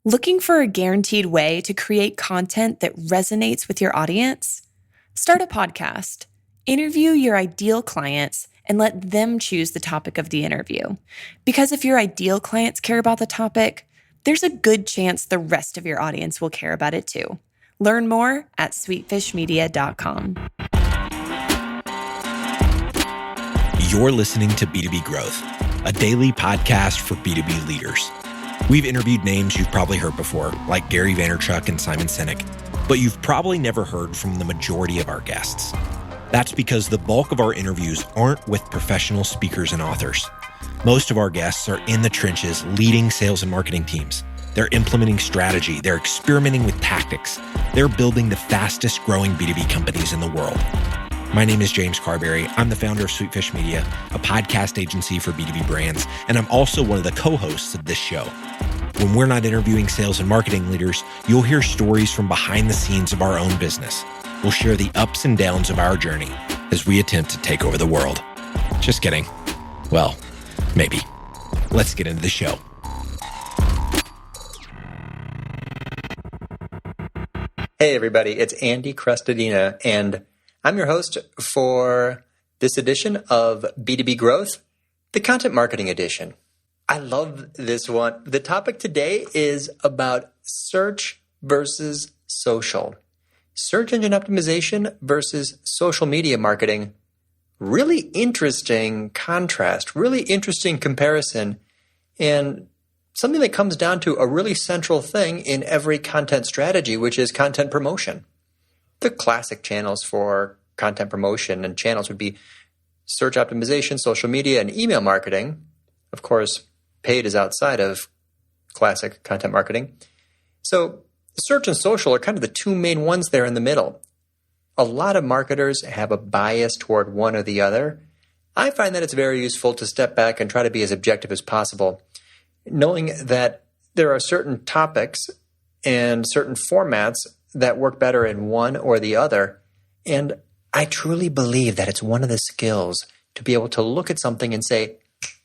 Looking for a guaranteed way to create content that resonates with your audience? Start a podcast. Interview your ideal clients and let them choose the topic of the interview. Because if your ideal clients care about the topic, there's a good chance the rest of your audience will care about it too. Learn more at sweetfishmedia.com. You're listening to B2B Growth, a daily podcast for B2B leaders. We've interviewed names you've probably heard before, like Gary Vaynerchuk and Simon Sinek, but you've probably never heard from the majority of our guests. That's because the bulk of our interviews aren't with professional speakers and authors. Most of our guests are in the trenches leading sales and marketing teams. They're implementing strategy. They're experimenting with tactics. They're building the fastest growing B2B companies in the world. My name is James Carberry. I'm the founder of Sweetfish Media, a podcast agency for B2B brands, and I'm also one of the co-hosts of this show. When we're not interviewing sales and marketing leaders, you'll hear stories from behind the scenes of our own business. We'll share the ups and downs of our journey as we attempt to take over the world. Just kidding. Well, maybe. Let's get into the show. Hey everybody, it's Andy Crestodina, and I'm your host for this edition of B2B Growth, the Content Marketing Edition. I love this one. The topic today is about search versus social. Search engine optimization versus social media marketing. Really interesting contrast, really interesting comparison, and something that comes down to a really central thing in every content strategy, which is content promotion. The classic channels for content promotion and channels would be search optimization, social media, and email marketing. Of course, paid is outside of classic content marketing. So search and social are kind of the two main ones there in the middle. A lot of marketers have a bias toward one or the other. I find that it's very useful to step back and try to be as objective as possible, knowing that there are certain topics and certain formats that work better in one or the other. And I truly believe that it's one of the skills to be able to look at something and say,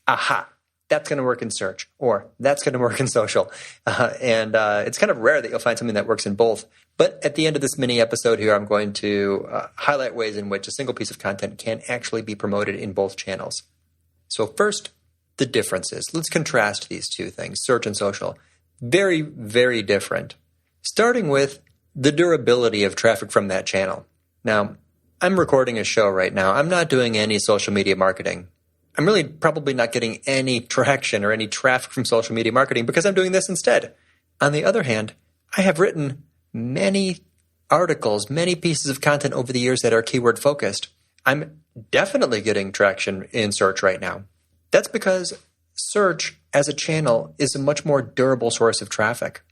aha, that's going to work in search, or that's going to work in social. It's kind of rare that you'll find something that works in both. But at the end of this mini episode here, I'm going to highlight ways in which a single piece of content can actually be promoted in both channels. So first, the differences. Let's contrast these two things, search and social. Very, very different. Starting with the durability of traffic from that channel. Now, I'm recording a show right now. I'm not doing any social media marketing. I'm really probably not getting any traction or any traffic from social media marketing because I'm doing this instead. On the other hand, I have written many articles, many pieces of content over the years that are keyword focused. I'm definitely getting traction in search right now. That's because search as a channel is a much more durable source of traffic.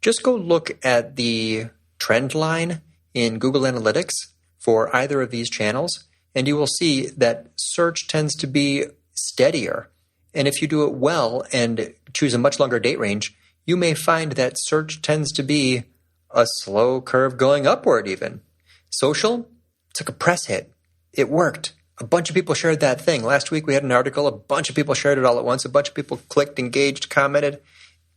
Just go look at the trend line in Google Analytics for either of these channels, and you will see that search tends to be steadier. And if you do it well and choose a much longer date range, you may find that search tends to be a slow curve going upward even. Social, it's like a press hit. It worked. A bunch of people shared that thing. Last week we had an article, a bunch of people shared it all at once, a bunch of people clicked, engaged, commented.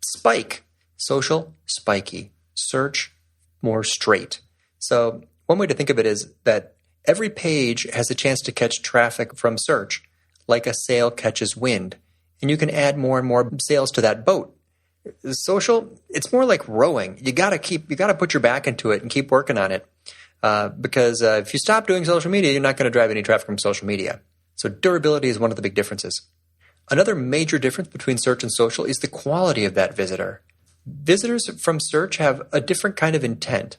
Spike. Social, spiky. Search, more straight. So one way to think of it is that every page has a chance to catch traffic from search, like a sail catches wind. And you can add more and more sails to that boat. Social, it's more like rowing. You gotta put your back into it and keep working on it. Because if you stop doing social media, you're not going to drive any traffic from social media. So durability is one of the big differences. Another major difference between search and social is the quality of that visitor. Visitors from search have a different kind of intent.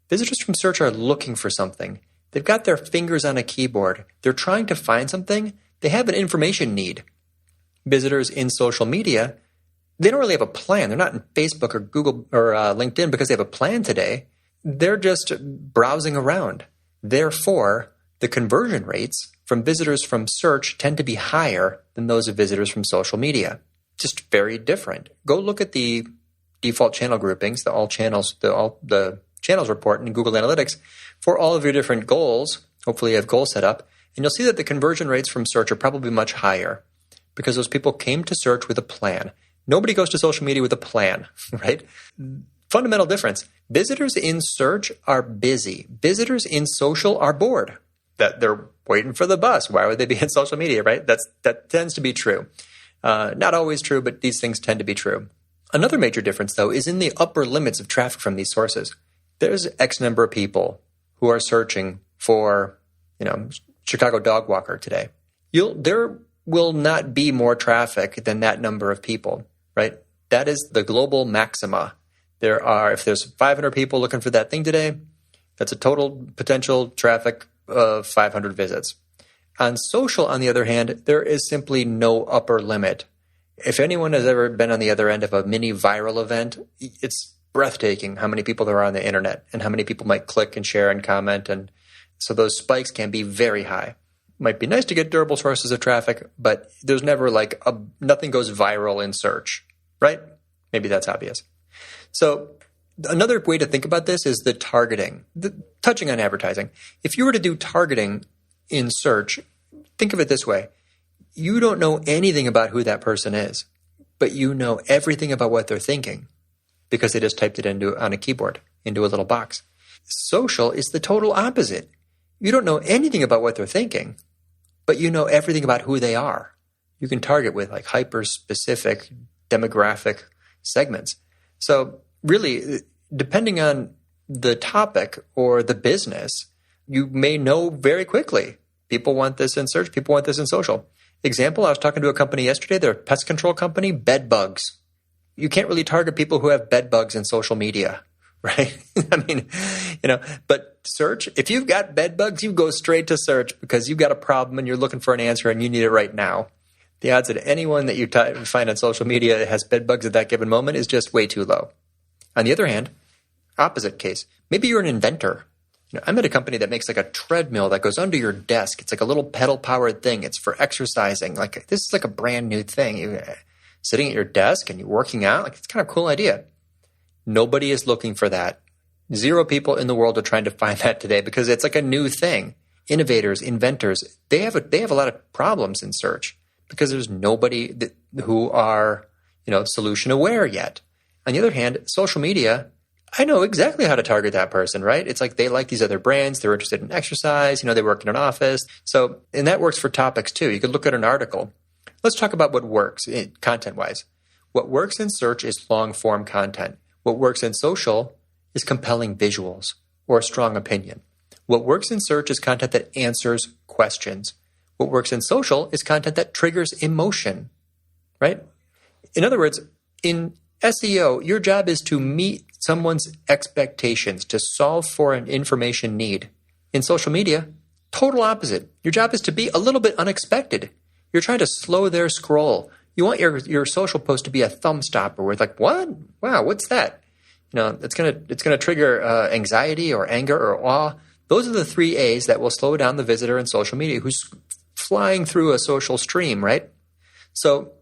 Visitors from search are looking for something. They've got their fingers on a keyboard. They're trying to find something. They have an information need. Visitors in social media, they don't really have a plan. They're not in Facebook or Google or LinkedIn because they have a plan today. They're just browsing around. Therefore, the conversion rates from visitors from search tend to be higher than those of visitors from social media. Just very different. Go look at the default channel groupings, the channels report in Google Analytics for all of your different goals. Hopefully you have goals set up, and you'll see that the conversion rates from search are probably much higher because those people came to search with a plan. Nobody goes to social media with a plan, right? Fundamental difference. Visitors in search are busy. Visitors in social are bored. That they're waiting for the bus. Why would they be in social media, right? That tends to be true. Not always true, but these things tend to be true. Another major difference, though, is in the upper limits of traffic from these sources. There's X number of people who are searching for, Chicago dog walker today. There will not be more traffic than that number of people, right? That is the global maxima. If there's 500 people looking for that thing today, that's a total potential traffic of 500 visits. On social, on the other hand, there is simply no upper limit. If anyone has ever been on the other end of a mini viral event, it's breathtaking how many people there are on the internet and how many people might click and share and comment. And so those spikes can be very high. Might be nice to get durable sources of traffic, but there's never nothing goes viral in search, right? Maybe that's obvious. So another way to think about this is the targeting, touching on advertising. If you were to do targeting in search, think of it this way. You don't know anything about who that person is, but you know everything about what they're thinking because they just typed it on a keyboard, into a little box. Social is the total opposite. You don't know anything about what they're thinking, but you know everything about who they are. You can target with hyper-specific demographic segments. So really, depending on the topic or the business, you may know very quickly. People want this in search. People want this in social. Example, I was talking to a company yesterday. They're a pest control company, bed bugs. You can't really target people who have bed bugs in social media, right? But search, if you've got bed bugs, you go straight to search because you've got a problem and you're looking for an answer and you need it right now. The odds that anyone that you find on social media that has bed bugs at that given moment is just way too low. On the other hand, opposite case, maybe you're an inventor. I'm at a company that makes a treadmill that goes under your desk. It's like a little pedal-powered thing. It's for exercising. This is a brand new thing. You're sitting at your desk and you're working out. It's kind of a cool idea. Nobody is looking for that. 0 people in the world are trying to find that today because it's a new thing. Innovators, inventors, they have a lot of problems in search because there's nobody who are, solution aware yet. On the other hand, social media, I know exactly how to target that person, right? It's they like these other brands. They're interested in exercise. They work in an office. So, and that works for topics too. You could look at an article. Let's talk about what works content-wise. What works in search is long-form content. What works in social is compelling visuals or a strong opinion. What works in search is content that answers questions. What works in social is content that triggers emotion, right? In other words, in SEO, your job is to meet someone's expectations, to solve for an information need. In social media, total opposite. Your job is to be a little bit unexpected. You're trying to slow their scroll. You want your social post to be a thumb stopper where it's what? Wow, what's that? It's gonna trigger anxiety or anger or awe. Those are the 3 A's that will slow down the visitor in social media who's flying through a social stream, right? So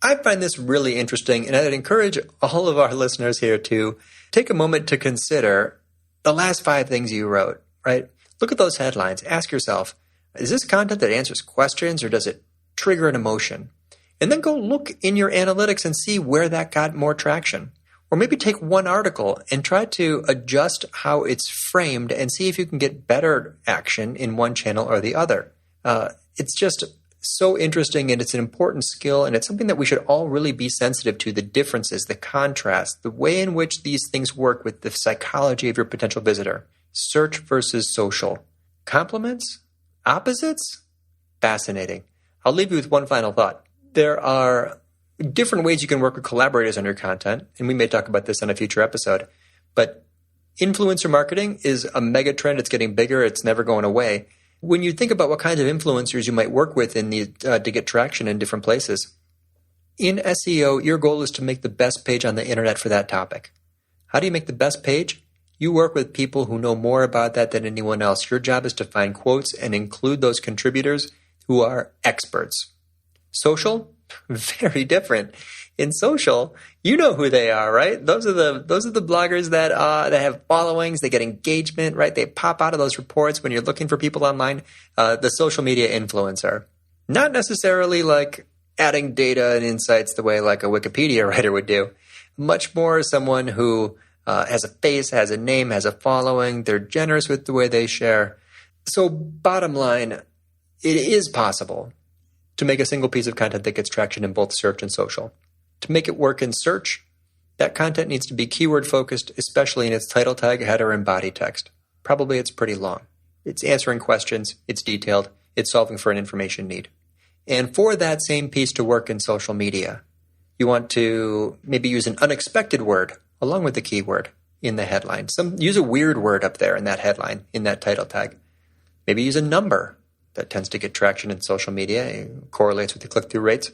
I find this really interesting, and I'd encourage all of our listeners here to take a moment to consider the last 5 things you wrote, right? Look at those headlines. Ask yourself, is this content that answers questions or does it trigger an emotion? And then go look in your analytics and see where that got more traction. Or maybe take one article and try to adjust how it's framed and see if you can get better action in one channel or the other. It's just so interesting, and it's an important skill, and it's something that we should all really be sensitive to, the differences, the contrast, the way in which these things work with the psychology of your potential visitor. Search versus social. Complements? Opposites? Fascinating. I'll leave you with one final thought. There are different ways you can work with collaborators on your content, and we may talk about this on a future episode, but influencer marketing is a mega trend. It's getting bigger. It's never going away. When you think about what kinds of influencers you might work with to get traction in different places, in SEO, your goal is to make the best page on the internet for that topic. How do you make the best page? You work with people who know more about that than anyone else. Your job is to find quotes and include those contributors who are experts. Social, very different. In social, you know who they are, right? Those are the bloggers that have followings. They get engagement, right? They pop out of those reports when you're looking for people online. The social media influencer, not necessarily adding data and insights the way like a Wikipedia writer would do. Much more someone who has a face, has a name, has a following. They're generous with the way they share. So bottom line, it is possible to make a single piece of content that gets traction in both search and social. To make it work in search, that content needs to be keyword focused, especially in its title tag, header, and body text. Probably it's pretty long. It's answering questions, it's detailed, it's solving for an information need. And for that same piece to work in social media, you want to maybe use an unexpected word along with the keyword in the headline. Use a weird word up there in that headline, in that title tag. Maybe use a number that tends to get traction in social media, it correlates with the click-through rates.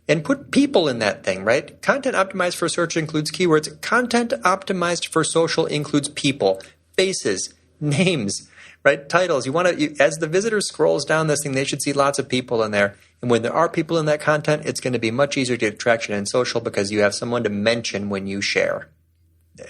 And put people in that thing, right? Content optimized for search includes keywords. Content optimized for social includes people, faces, names, right? Titles. As the visitor scrolls down this thing, they should see lots of people in there. And when there are people in that content, it's going to be much easier to get traction in social because you have someone to mention when you share.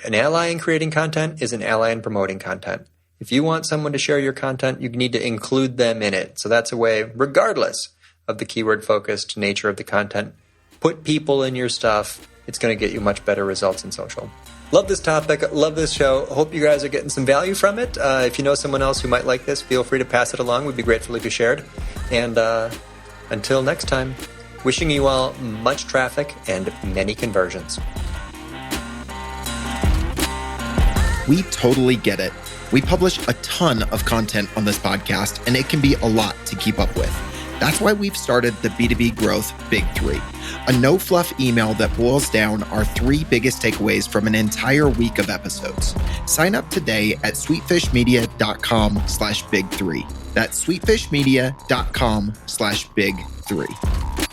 An ally in creating content is an ally in promoting content. If you want someone to share your content, you need to include them in it. So that's a way, regardless of the keyword-focused nature of the content, put people in your stuff. It's going to get you much better results in social. Love this topic. Love this show. Hope you guys are getting some value from it. If you know someone else who might like this, feel free to pass it along. We'd be grateful if you shared. And until next time, wishing you all much traffic and many conversions. We totally get it. We publish a ton of content on this podcast, and it can be a lot to keep up with. That's why we've started the B2B Growth Big Three, a no-fluff email that boils down our 3 biggest takeaways from an entire week of episodes. Sign up today at sweetfishmedia.com/big3. That's sweetfishmedia.com/big3.